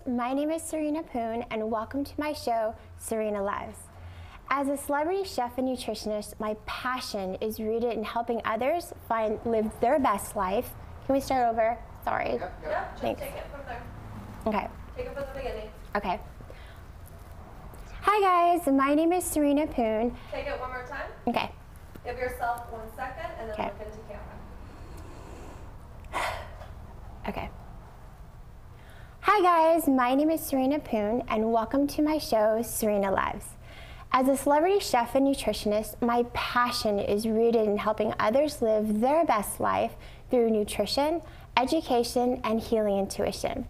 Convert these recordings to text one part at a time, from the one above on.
my name is Serena Poon and welcome to my show, Serena Lives. As a celebrity chef and nutritionist, my passion is rooted in helping others live their best life. Can we start over? Sorry. Yeah, just Thanks. take it from there. Okay. Take it from the beginning. Okay. Hi guys, my name is Serena Poon. Take it one more time. Okay. Give yourself 1 second and then Okay. look into camera. Okay. Hi guys, my name is Serena Poon and welcome to my show, Serena Lives. As a celebrity chef and nutritionist, my passion is rooted in helping others live their best life through nutrition, education, and healing intuition.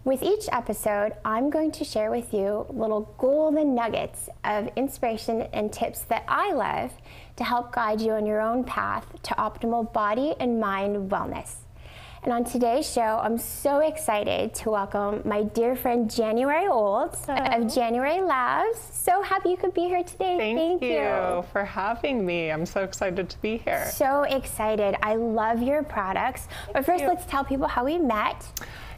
With each episode, I'm going to share with you little golden nuggets of inspiration and tips that I love to help guide you on your own path to optimal body and mind wellness. And on today's show, I'm so excited to welcome my dear friend January Olds of January Labs. So happy you could be here today. Thank you for having me. I'm so excited to be here. So excited. I love your products. But first, let's tell people how we met.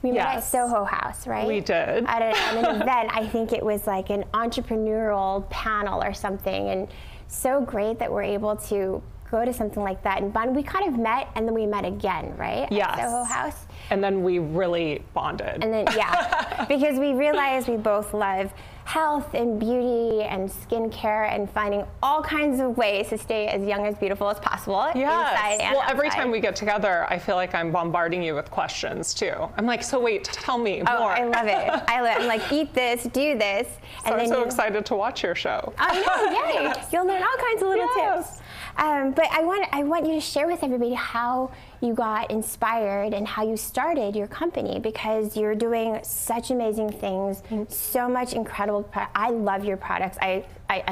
We met at Soho House, right? We did. At an event. I think it was like an entrepreneurial panel or something. And so great that we're able to go to something like that. And we kind of met and then we met again, right? Yes. At Soho House. And then we really bonded. And then, yeah, because we realized we both love health and beauty and skincare and finding all kinds of ways to stay as young, as beautiful as possible. Yes. Inside and well, every outside. time we get together, I feel like I'm bombarding you with questions too. I'm like, so wait, tell me more. I love it. I'm like, eat this, do this. So and I'm then so excited to watch your show. I know, yay. You'll learn all kinds of little Yes. tips. But I want you to share with everybody how you got inspired and how you started your company, because you're doing such amazing things, so much incredible. I love your products. I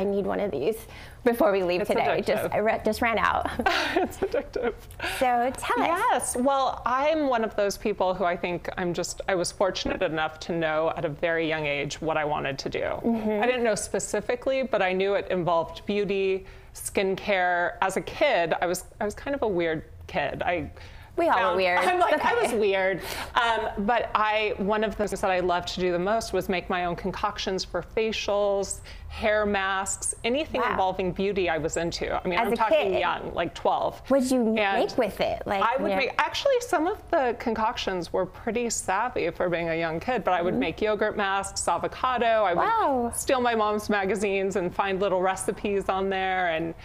need one of these before we leave today. Addictive. Just ran out. It's addictive. So tell us. Yes. Well, I'm one of those people who I think I was fortunate enough to know at a very young age what I wanted to do. I didn't know specifically, but I knew it involved beauty, skincare. As a kid, I was kind of a weird kid. We all were weird. I'm like, okay. I was weird. But one of the things that I loved to do the most was make my own concoctions for facials, hair masks, anything involving beauty I was into. I mean, I'm talking young, like 12. What'd you make with it? Like, I would make, actually some of the concoctions were pretty savvy for being a young kid, but I would make yogurt masks, avocado. I would steal my mom's magazines and find little recipes on there. And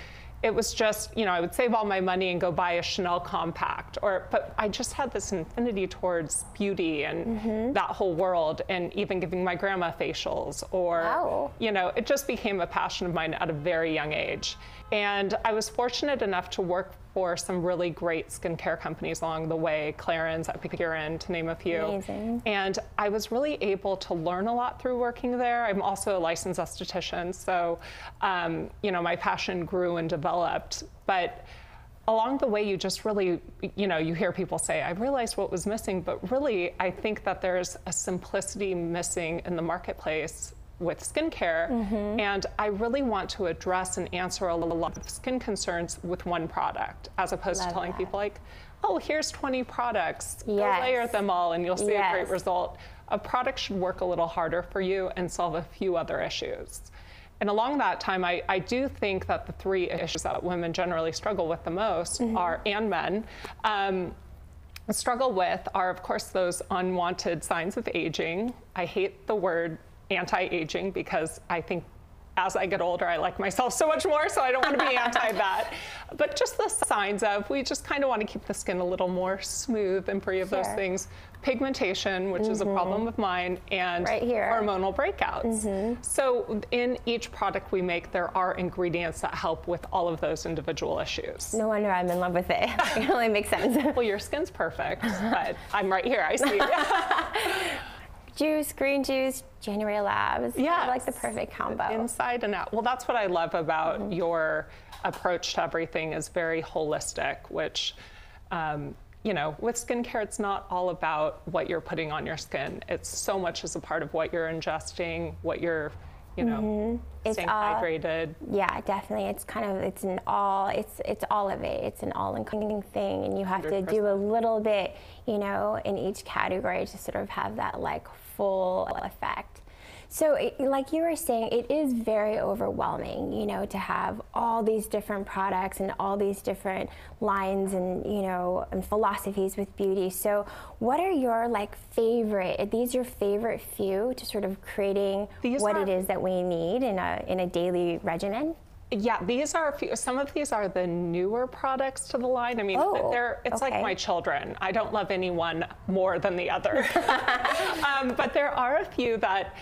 it was just, I would save all my money and go buy a Chanel compact. But I just had this infinity towards beauty and that whole world, and even giving my grandma facials, or, it just became a passion of mine at a very young age. And I was fortunate enough to work for some really great skincare companies along the way, Clarins, Epicurean, to name a few. Amazing. And I was really able to learn a lot through working there. I'm also a licensed esthetician, so my passion grew and developed. But along the way, you just really, you hear people say, I realized what was missing, but really, I think that there's a simplicity missing in the marketplace with skincare, and I really want to address and answer a lot of skin concerns with one product, as opposed to telling people like, oh, here's 20 products, go layer them all and you'll see a great result. A product should work a little harder for you and solve a few other issues. And along that time, I do think that the three issues that women generally struggle with the most and men, struggle with are, of course, those unwanted signs of aging. I hate the word anti-aging because I think as I get older, I like myself so much more, so I don't want to be anti that. But just the signs of, we just kind of want to keep the skin a little more smooth and free of those things. Pigmentation, which is a problem of mine, and hormonal breakouts. So in each product we make, there are ingredients that help with all of those individual issues. No wonder I'm in love with it. It only makes sense. Well, your skin's perfect, but I'm right here, I see. Juice, green juice, January Labs. Yeah, like the perfect combo. Inside and out. Well, that's what I love about your approach to everything, is very holistic, which, with skincare, it's not all about what you're putting on your skin. It's so much as a part of what you're ingesting, what you're you know, It's staying all- hydrated. Yeah, definitely. It's kind of, it's all of it. It's an all-encompassing thing, and you have to do a little bit, you know, in each category to sort of have that like full effect. So like you were saying, it is very overwhelming, you know, to have all these different products and all these different lines and, you know, and philosophies with beauty. So what are your like favorite, are these your favorite few to sort of creating what it is that we need in a daily regimen? Yeah, these are a few, some of these are the newer products to the line. I mean, it's like my children. I don't love any one more than the other. But there are a few that,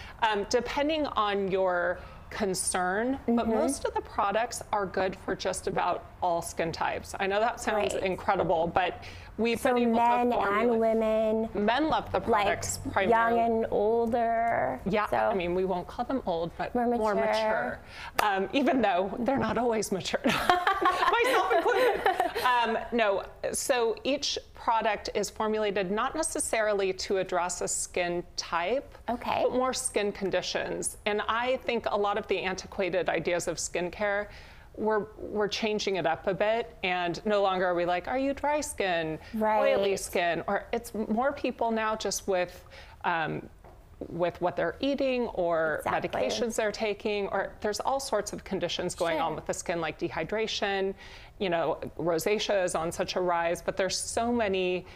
depending on your concern, but most of the products are good for just about all skin types. I know that sounds incredible, but we've been able men to and women. Men love the products like primarily. young and older. Yeah, so I mean, we won't call them old, but more mature. even though they're not always mature, myself included. No, so each product is formulated not necessarily to address a skin type, but more skin conditions. And I think a lot of the antiquated ideas of skincare, we're changing it up a bit, and no longer are we like, are you dry skin, oily skin, or it's more people now just with what they're eating or medications they're taking, or there's all sorts of conditions going on with the skin, like dehydration, you know, rosacea is on such a rise, but there's so many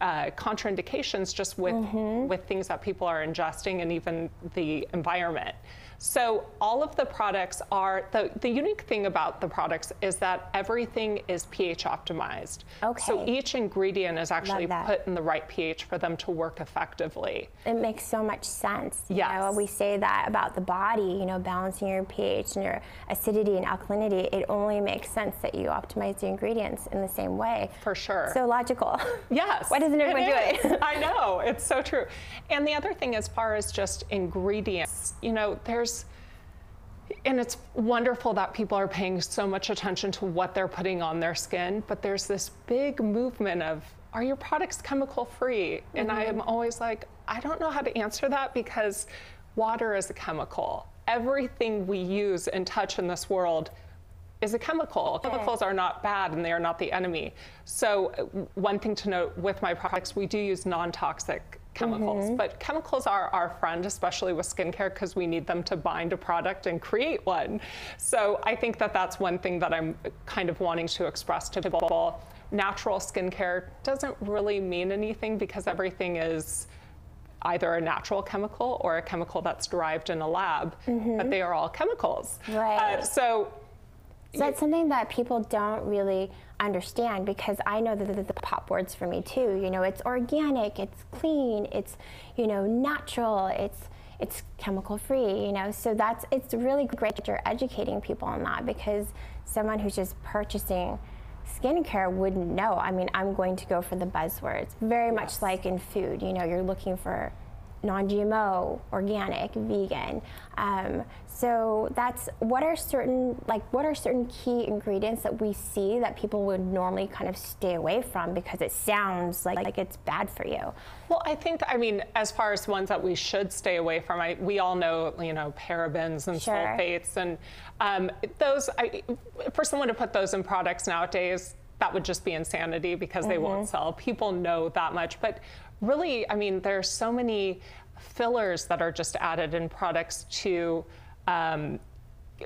contraindications just with things that people are ingesting and even the environment. So all of the products are, the unique thing about the products is that everything is pH optimized. So each ingredient is actually put in the right pH for them to work effectively. It makes so much sense. Yes. You know, we say that about the body, you know, balancing your pH and your acidity and alkalinity. It only makes sense that you optimize the ingredients in the same way. For sure. So logical. Yes. Why doesn't everyone do it? I know, it's so true. And the other thing, as far as just ingredients, you know, and it's wonderful that people are paying so much attention to what they're putting on their skin, but there's this big movement of, are your products chemical free? And I am always like, I don't know how to answer that, because water is a chemical. Everything we use and touch in this world is a chemical. Chemicals are not bad, and they are not the enemy. So one thing to note with my products, we do use non-toxic chemicals, but chemicals are our friend, especially with skincare, because we need them to bind a product and create one. So I think that that's one thing that I'm kind of wanting to express to people. Natural skincare doesn't really mean anything, because everything is either a natural chemical or a chemical that's derived in a lab, but they are all chemicals. Right. So that's something that people don't really understand, because I know that the pop words for me too. You know, it's organic, it's clean, it's, you know, natural, it's chemical free. You know, so it's really great that you're educating people on that, because someone who's just purchasing skincare wouldn't know. I mean, I'm going to go for the buzzwords, very much like in food. You know, you're looking for non-GMO, organic, vegan. So what are certain key ingredients that we see that people would normally kind of stay away from, because it sounds like it's bad for you? Well, I mean, as far as ones that we should stay away from, we all know, you know, parabens and sulfates, and for someone to put those in products nowadays, that would just be insanity, because they won't sell. People know that much, but really, I mean, there's so many fillers that are just added in products to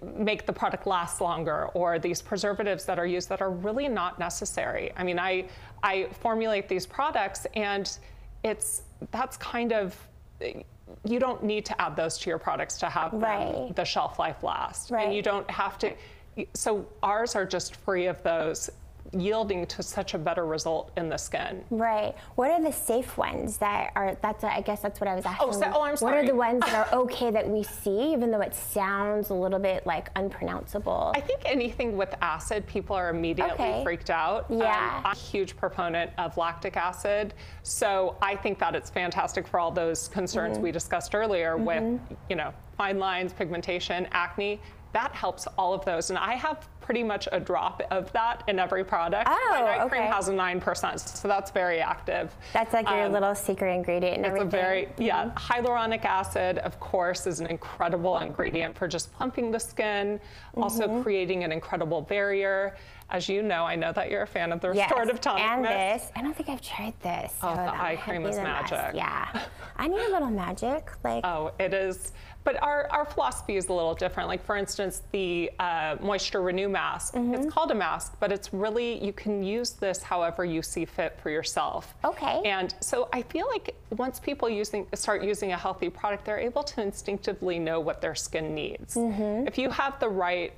make the product last longer, or these preservatives that are used that are really not necessary. I mean, I formulate these products, and that's kind of, you don't need to add those to your products to have the shelf life last. And you don't have to, so ours are just free of those, yielding to such a better result in the skin. Right. What are the safe ones I guess that's what I was asking. I'm sorry. What are the ones that are okay that we see, even though it sounds a little bit like unpronounceable? I think anything with acid, people are immediately freaked out. Yeah. I'm a huge proponent of lactic acid, so I think that it's fantastic for all those concerns we discussed earlier with, you know, fine lines, pigmentation, acne. That helps all of those. And I have pretty much a drop of that in every product. Oh, My night okay. cream has a 9%, so that's very active. That's like your little secret ingredient and everything. It's a very, yeah, hyaluronic acid, of course, is an incredible ingredient for just plumping the skin, also creating an incredible barrier. As you know, I know that you're a fan of the restorative tonic and mist. this. I don't think I've tried this. Oh, so the that eye might cream be is the best. magic. Yeah. I need a little magic. Like, Oh, it is. But our philosophy is a little different. Like, for instance, the Moisture Renew mask. It's called a mask, but it's really, you can use this however you see fit for yourself. Okay. And so I feel like once people start using a healthy product, they're able to instinctively know what their skin needs. If you have the right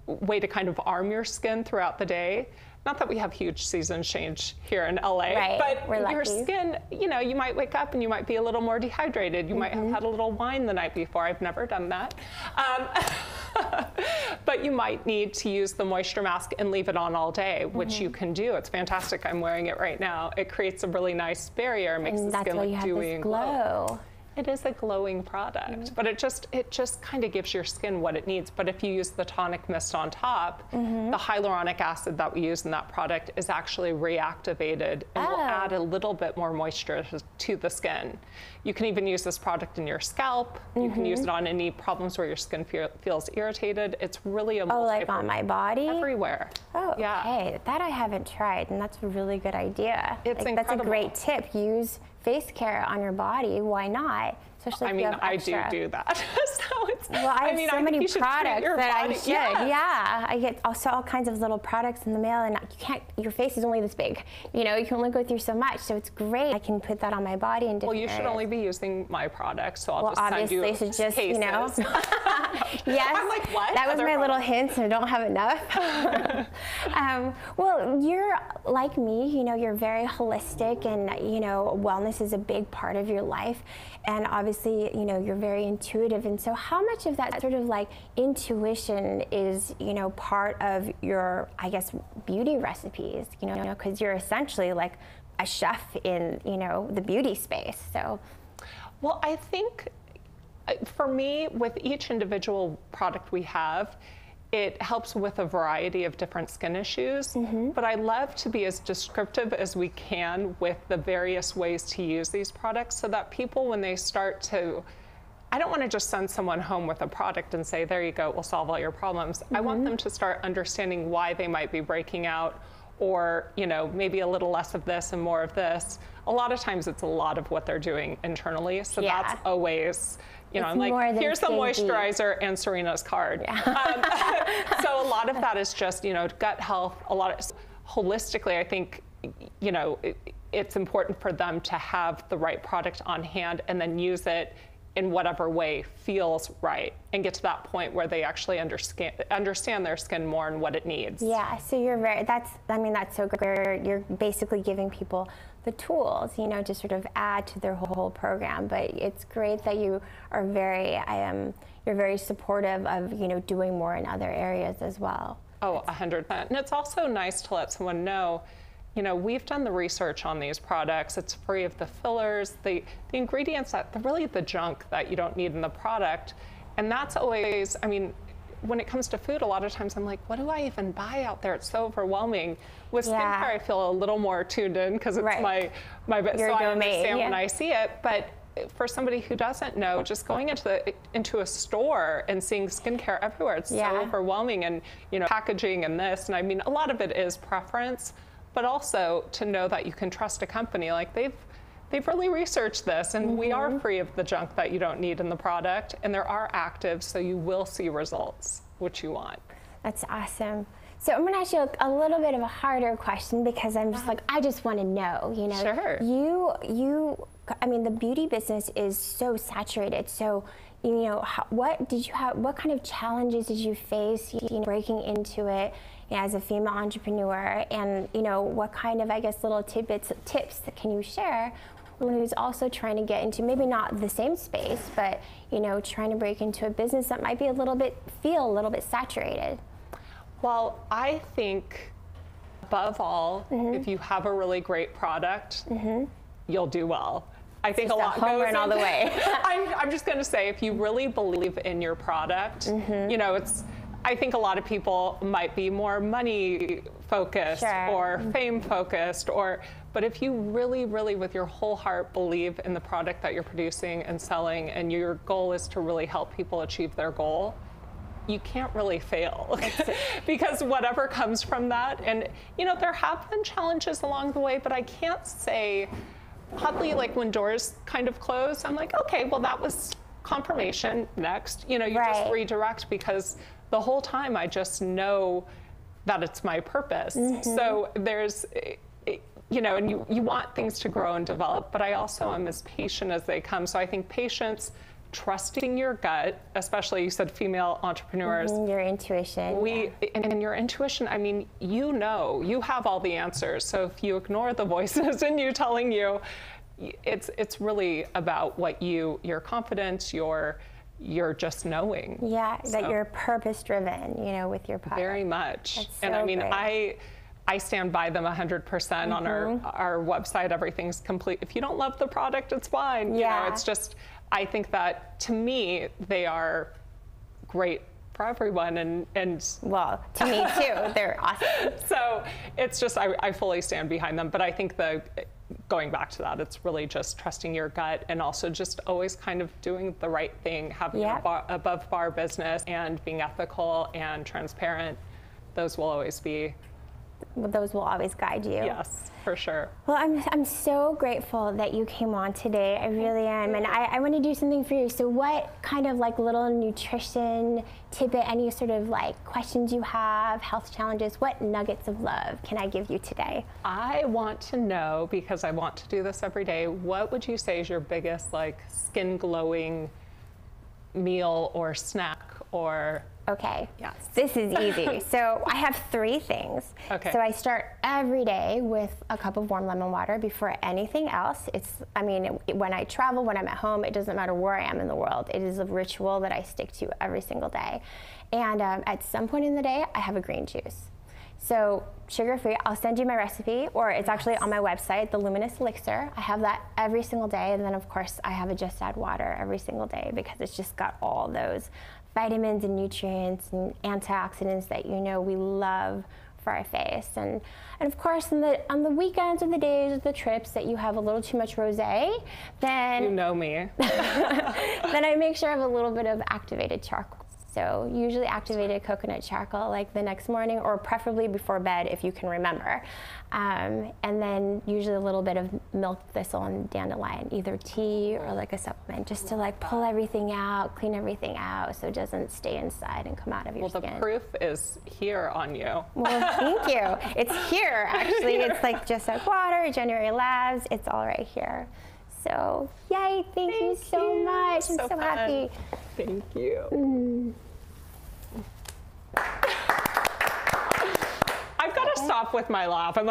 way to kind of arm your skin throughout the day. Not that we have huge season change here in LA, Right, but we're your lucky. skin, you know, you might wake up and you might be a little more dehydrated. You might have had a little wine the night before. I've never done that. But you might need to use the moisture mask and leave it on all day, which you can do. It's fantastic. I'm wearing it right now. It creates a really nice barrier, makes and the that's skin why you look have dewy this and glow. It is a glowing product, but it just kind of gives your skin what it needs. But if you use the tonic mist on top, the hyaluronic acid that we use in that product is actually reactivated and will add a little bit more moisture to the skin. You can even use this product in your scalp. You can use it on any problems where your skin feels irritated. It's really a Like on my body? everywhere. Oh, Yeah. okay. That I haven't tried, and that's a really good idea. It's like, that's a incredible. great tip. Use face care on your body. Why not? Especially if I you mean, have I extra. do that. So it's, Well, I have mean, so I think many you should treat products your that I body- should. Yes. Yeah, I get also all kinds of little products in the mail, and you can't. Your face is only this big. You know, you can only go through so much. So it's great. I can put that on my body in different Well, you should areas. only be using my products, so I'll Well, just send obviously, you so just, cases. you know. Yes. I'm like, what? That was Other my little products? hint, so I don't have enough. Well, you're like me, you know, you're very holistic, and, you know, wellness is a big part of your life. And obviously, you know, you're very intuitive. And so how much of that sort of like intuition is, you know, part of your, I guess, beauty recipes, you know, because you're essentially like a chef in, you know, the beauty space. So, Well, I think for me, with each individual product we have, it helps with a variety of different skin issues, but I love to be as descriptive as we can with the various ways to use these products so that people, when they start to, I don't want to just send someone home with a product and say, there you go, we'll solve all your problems. I want them to start understanding why they might be breaking out, or, you know, maybe a little less of this and more of this. A lot of times it's a lot of what they're doing internally, so Yeah. that's always, you know, It's I'm like, more than here's the skin deep. moisturizer and Serena's card. So a lot of that is just, you know, gut health. A lot of holistically, I think, you know, it's important for them to have the right product on hand and then use it in whatever way feels right, and get to that point where they actually understand their skin more and what it needs. yeah, so you're that's so great. You're basically giving people the tools, you know, to sort of add to their whole program. But it's great that you are you're very supportive of, you know, doing more in other areas as well. Oh, 100%. And it's also nice to let someone know, you know, we've done the research on these products. It's free of the fillers, the ingredients, really the junk that you don't need in the product. And that's always, I mean, when it comes to food, a lot of times I'm like, what do I even buy out there? It's so overwhelming. With Yeah. skincare, I feel a little more tuned in because it's Right. my Your so I domain, understand yeah. when I see it. But for somebody who doesn't know, just going into a store and seeing skincare everywhere, it's Yeah. so overwhelming, and, you know, packaging and this, and I mean, a lot of it is preference, but also to know that you can trust a company. Like, they've really researched this, and we are free of the junk that you don't need in the product, and there are actives, so you will see results, which you want. That's awesome. So I'm going to ask you a little bit of a harder question, because I'm just like, I just want to know, you know. Sure. I mean, the beauty business is so saturated. So, you know, what kind of challenges did you face, you know, breaking into it, you know, as a female entrepreneur? And, you know, what kind of, I guess, little tips that can you share with who's also trying to get into maybe not the same space, but, you know, trying to break into a business that might be feel a little bit saturated? Well, I think above all, if you have a really great product, you'll do well. I think a lot home goes run all the way. I'm just going to say, if you really believe in your product, you know, I think a lot of people might be more money focused Sure. or fame focused, but if you really, really with your whole heart believe in the product that you're producing and selling, and your goal is to really help people achieve their goal, you can't really fail because whatever comes from that. And you know, there have been challenges along the way, but I can't say, oddly, like when doors kind of close, I'm like, okay, well that was confirmation, next. You know, you just redirect, because the whole time I just know that it's my purpose. So there's, you know, and you want things to grow and develop, but I also am as patient as they come. So I think patience, trusting your gut, especially you said female entrepreneurs. Your intuition. And your intuition, I mean, you know, you have all the answers. So if you ignore the voices in you telling you, it's really about what your confidence, your just knowing. Yeah, so, that you're purpose driven, you know, with your product. Very much. That's and so I mean, great. I stand by them 100% on our website. Everything's complete. If you don't love the product, it's fine. Yeah. You know, it's just, I think that to me, they are great for everyone. And well, to me too, they're awesome. So it's just, I fully stand behind them. But I think going back to that, it's really just trusting your gut, and also just always kind of doing the right thing, having above bar business, and being ethical and transparent. Those will always guide you. Yes, for sure. Well, I'm so grateful that you came on today. I really am. And I want to do something for you. So what kind of like little nutrition tidbit, any sort of like questions you have, health challenges, what nuggets of love can I give you today? I want to know, because I want to do this every day, what would you say is your biggest like skin glowing meal or snack or... Okay. Yes. This is easy. So I have 3 things. Okay. So I start every day with a cup of warm lemon water before anything else. I mean, when I travel, when I'm at home, it doesn't matter where I am in the world. It is a ritual that I stick to every single day. And at some point in the day, I have a green juice. So sugar-free, I'll send you my recipe, or it's actually on my website, the Luminous Elixir. I have that every single day. And then of course I have a Just Add Water every single day, because it's just got all those vitamins and nutrients and antioxidants that you know we love for our face. And of course on the weekends or the days or the trips that you have a little too much rosé, then you know me. Then I make sure I have a little bit of activated charcoal. So usually activated coconut charcoal, like the next morning, or preferably before bed if you can remember. And then usually a little bit of milk thistle and dandelion, either tea or like a supplement, just to like pull everything out, clean everything out, so it doesn't stay inside and come out of your skin. Well, the proof is here on you. Well, thank you. It's here, actually. It's like Just Add Water, January Labs. It's all right here. So, yay, thank you so much. I'm so happy. Thank you. I've got to stop with my laugh. I'm like,